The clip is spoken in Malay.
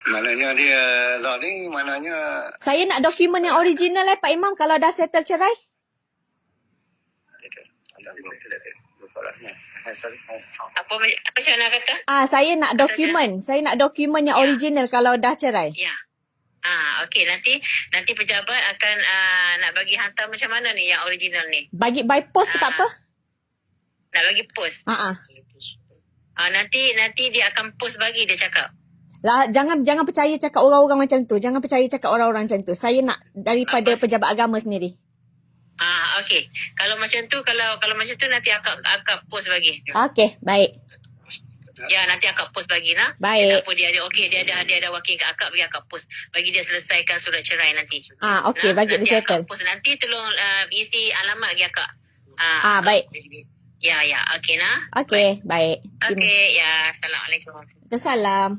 Maknanya dia lah ni, maknanya Saya nak dokumen yang original Pak Imam kalau dah settle cerai. Apa macam mana kata? Saya nak dokumen. Saya nak dokumen yang original kalau dah cerai. Ya. Okey, nanti pejabat akan nak bagi hantar macam mana ni yang original ni? Bagi by post pun tak apa. Nak bagi post. Nanti dia akan post bagi, dia cakap. Lah, jangan percaya cakap orang-orang macam tu. Jangan percaya cakap orang-orang macam tu. Saya nak daripada pejabat agama sendiri. Okey. Kalau macam tu, kalau macam tu nanti akak post bagi. Okey, baik. Ya, nanti akak post bagi lah. Baik. Dia ada wakil kat akak, bagi akak post. Bagi dia selesaikan surat cerai nanti. Okey, bagi dia settle. Akak post. Nanti tolong isi alamat bagi akak. Baik. Ya. Okey nah. Okey, baik. Okey, ya. Assalamualaikum. Waalaikumsalam.